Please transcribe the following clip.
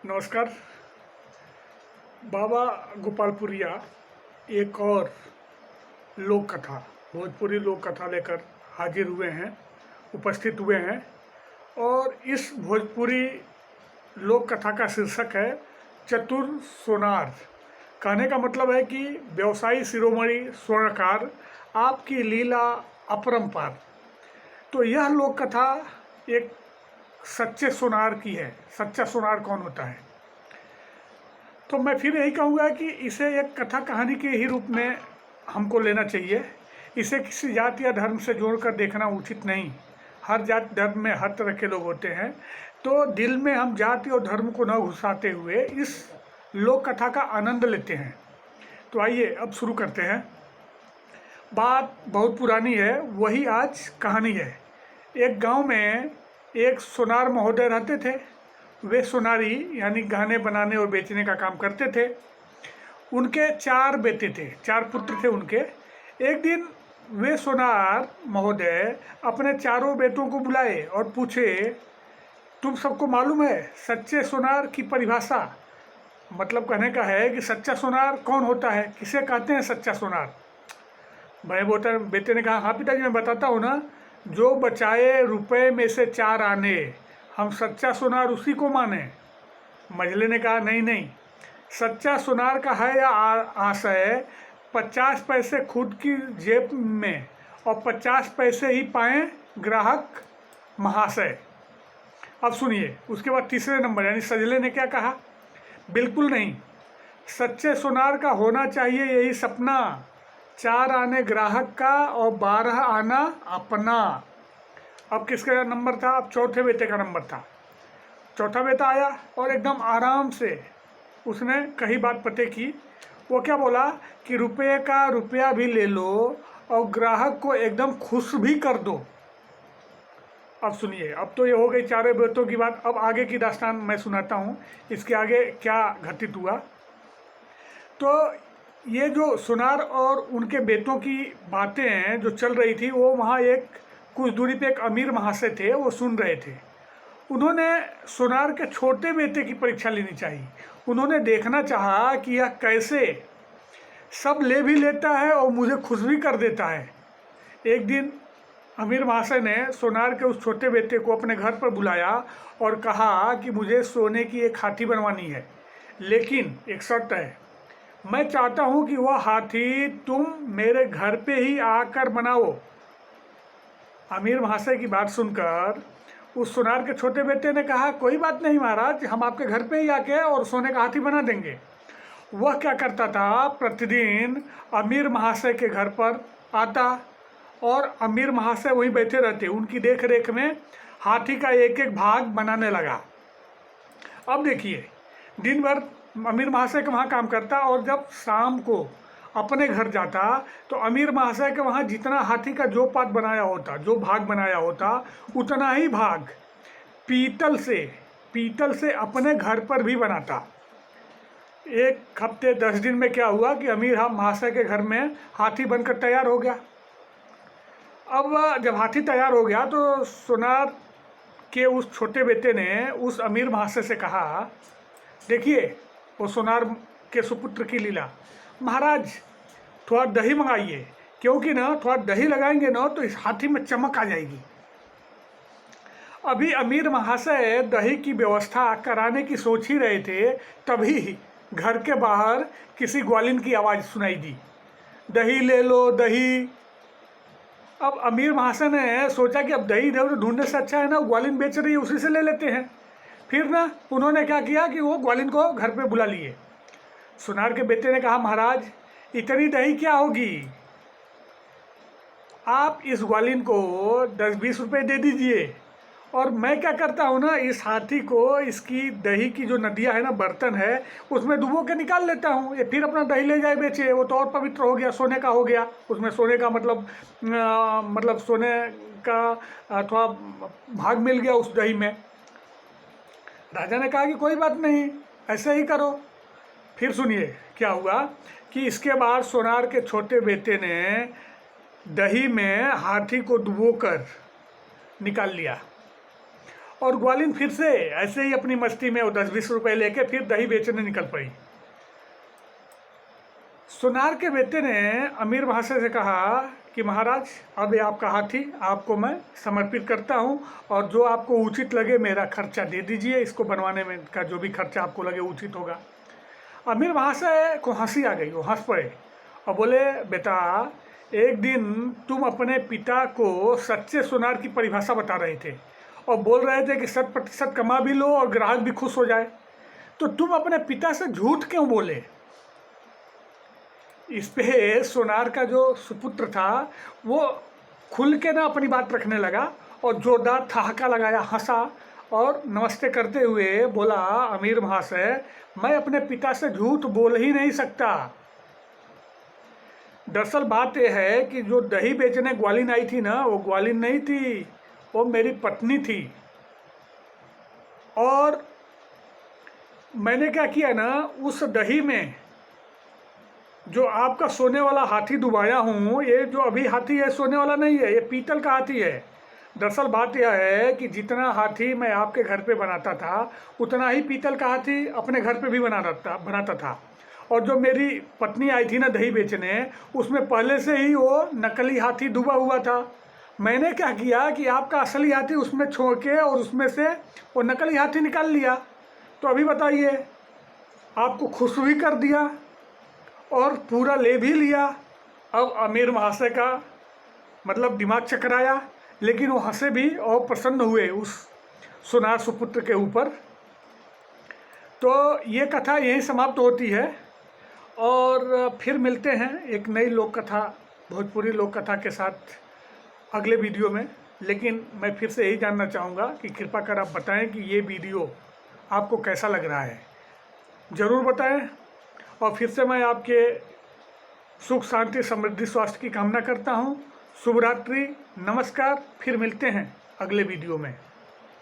नमस्कार। बाबा गोपालपुरिया एक और लोक कथा, भोजपुरी लोक कथा लेकर हाजिर हुए हैं, उपस्थित हुए हैं। और इस भोजपुरी लोक कथा का शीर्षक है चतुर सोनार। कहने का मतलब है कि व्यवसायी शिरोमणि स्वर्णकार, आपकी लीला अपरंपार। तो यह लोक कथा एक सच्चे सोनार की है। सच्चा सोनार कौन होता है? तो मैं फिर यही कहूँगा कि इसे एक कथा कहानी के ही रूप में हमको लेना चाहिए। इसे किसी जाति या धर्म से जोड़कर देखना उचित नहीं। हर जाति धर्म में हर तरह के लोग होते हैं, तो दिल में हम जाति और धर्म को न घुसाते हुए इस लोक कथा का आनंद लेते हैं। तो आइए अब शुरू करते हैं। बात बहुत पुरानी है, वही आज कहानी है। एक गांव में एक सोनार महोदय रहते थे। वे सोनारी यानी गहने बनाने और बेचने का काम करते थे। उनके 4 बेटे थे, 4 पुत्र थे उनके। एक दिन वे सोनार महोदय अपने चारों बेटों को बुलाए और पूछे, तुम सबको मालूम है सच्चे सोनार की परिभाषा? मतलब कहने का है कि सच्चा सोनार कौन होता है, किसे कहते हैं सच्चा सोनार? भाई बेटे ने कहा, हाँ पिताजी मैं बताता हूँ ना, जो बचाए रुपए में से 4 आने, हम सच्चा सोनार उसी को माने। मझले ने कहा, नहीं नहीं, सच्चा सोनार का है या आशय 50 पैसे खुद की जेब में और 50 पैसे ही पाएं ग्राहक महाशय। अब सुनिए, उसके बाद तीसरे नंबर यानी सजले ने क्या कहा, बिल्कुल नहीं, सच्चे सोनार का होना चाहिए यही सपना, 4 आने ग्राहक का और 12 आना अपना। अब किसका नंबर था? अब चौथे बेटे का नंबर था। चौथा बेटा आया और एकदम आराम से उसने कही बात पते की। वो क्या बोला कि रुपये का रुपया भी ले लो और ग्राहक को एकदम खुश भी कर दो। अब सुनिए, अब तो ये हो गई चारों बेटों की बात। अब आगे की दास्तान मैं सुनाता हूँ, इसके आगे क्या घटित हुआ। तो ये जो सोनार और उनके बेटों की बातें हैं जो चल रही थी, वो वहाँ एक कुछ दूरी पे एक अमीर महाशय थे, वो सुन रहे थे। उन्होंने सोनार के छोटे बेटे की परीक्षा लेनी चाहिए। उन्होंने देखना चाहा कि यह कैसे सब ले भी लेता है और मुझे खुश भी कर देता है। एक दिन अमीर महाशय ने सोनार के उस छोटे बेटे को अपने घर पर बुलाया और कहा कि मुझे सोने की एक हाथी बनवानी है, लेकिन एक शर्त है, मैं चाहता हूँ कि वह हाथी तुम मेरे घर पे ही आकर बनाओ। अमीर महाशय की बात सुनकर उस सोनार के छोटे बेटे ने कहा, कोई बात नहीं महाराज, हम आपके घर पे ही आके और सोने का हाथी बना देंगे। वह क्या करता था, प्रतिदिन अमीर महाशय के घर पर आता और अमीर महाशय वहीं बैठे रहते, उनकी देख रेख में हाथी का एक एक भाग बनाने लगा। अब देखिए, दिन भर अमीर महाशय के वहाँ काम करता और जब शाम को अपने घर जाता तो अमीर महाशय के वहाँ जितना हाथी का जो पार्ट बनाया होता, जो भाग बनाया होता, उतना ही भाग पीतल से अपने घर पर भी बनाता। 1 हफ्ते 10 दिन में क्या हुआ कि अमीर महाशय के घर में हाथी बनकर तैयार हो गया। अब जब हाथी तैयार हो गया तो सोनार के उस छोटे बेटे ने उस अमीर महाशय से कहा, देखिए वो सोनार के सुपुत्र की लीला, महाराज थोड़ा दही मंगाइए, क्योंकि ना थोड़ा दही लगाएंगे ना तो इस हाथी में चमक आ जाएगी। अभी अमीर महाशय दही की व्यवस्था कराने की सोच ही रहे थे, तभी घर के बाहर किसी ग्वालिन की आवाज़ सुनाई दी, दही ले लो दही। अब अमीर महाशय ने सोचा कि अब दही इधर ढूंढने से अच्छा है ना, ग्वालिन बेच रही है उसी से ले लेते हैं। फिर ना उन्होंने क्या किया कि वो ग्वालिन को घर पे बुला लिए। सोनार के बेटे ने कहा, महाराज इतनी दही क्या होगी, आप इस ग्वालिन को 10-20 रुपये दे दीजिए और मैं क्या करता हूँ ना, इस हाथी को इसकी दही की जो नदियाँ है ना, बर्तन है, उसमें डुबो के निकाल लेता हूँ, ये फिर अपना दही ले जाए बेचे, वो तो और पवित्र हो गया, सोने का हो गया। उसमें सोने का मतलब सोने का थोड़ा भाग मिल गया उस दही में। राजा ने कहा कि कोई बात नहीं, ऐसे ही करो। फिर सुनिए क्या हुआ कि इसके बाद सोनार के छोटे बेटे ने दही में हाथी को डुबोकर निकाल लिया और ग्वालिन फिर से ऐसे ही अपनी मस्ती में वो 10-20 रुपए लेके फिर दही बेचने निकल पड़ी। सोनार के बेटे ने अमीर महाशय से कहा कि महाराज, अब ये आपका हाथी आपको मैं समर्पित करता हूँ, और जो आपको उचित लगे मेरा खर्चा दे दीजिए, इसको बनवाने में का जो भी खर्चा आपको लगे उचित होगा। अमीर महाशय को हंसी आ गई, वो हंस पड़े और बोले, बेटा, एक दिन तुम अपने पिता को सच्चे सोनार की परिभाषा बता रहे थे और बोल रहे थे कि 100% कमा भी लो और ग्राहक भी खुश हो जाए, तो तुम अपने पिता से झूठ क्यों बोले? इस पे सोनार का जो सुपुत्र था वो खुल के ना अपनी बात रखने लगा और जोरदार ठहाका लगाया, हंसा और नमस्ते करते हुए बोला, अमीर महाशय, मैं अपने पिता से झूठ बोल ही नहीं सकता। दरअसल बात यह है कि जो दही बेचने ग्वालिन आई थी ना, वो ग्वालिन नहीं थी, वो मेरी पत्नी थी। और मैंने क्या किया ना, उस दही में जो आपका सोने वाला हाथी डुबाया हूँ, ये जो अभी हाथी है सोने वाला नहीं है, ये पीतल का हाथी है। दरअसल बात यह है कि जितना हाथी मैं आपके घर पे बनाता था, उतना ही पीतल का हाथी अपने घर पे भी बनाता था। और जो मेरी पत्नी आई थी ना दही बेचने, उसमें पहले से ही वो नकली हाथी डूबा हुआ था। मैंने क्या किया कि आपका असली हाथी उसमें छोड़ के और उसमें से वो नकली हाथी निकाल लिया। तो अभी बताइए, आपको खुश भी कर दिया और पूरा ले भी लिया। अब अमीर महाशय का मतलब दिमाग चकराया, लेकिन वो हंसे भी और प्रसन्न हुए उस सोनार सुपुत्र के ऊपर। तो ये कथा यहीं समाप्त होती है और फिर मिलते हैं एक नई लोक कथा, भोजपुरी लोक कथा के साथ अगले वीडियो में। लेकिन मैं फिर से यही जानना चाहूँगा कि कृपा कर आप बताएं कि ये वीडियो आपको कैसा लग रहा है, ज़रूर बताएं। और फिर से मैं आपके सुख शांति समृद्धि स्वास्थ्य की कामना करता हूँ। शुभ रात्रि, नमस्कार, फिर मिलते हैं अगले वीडियो में।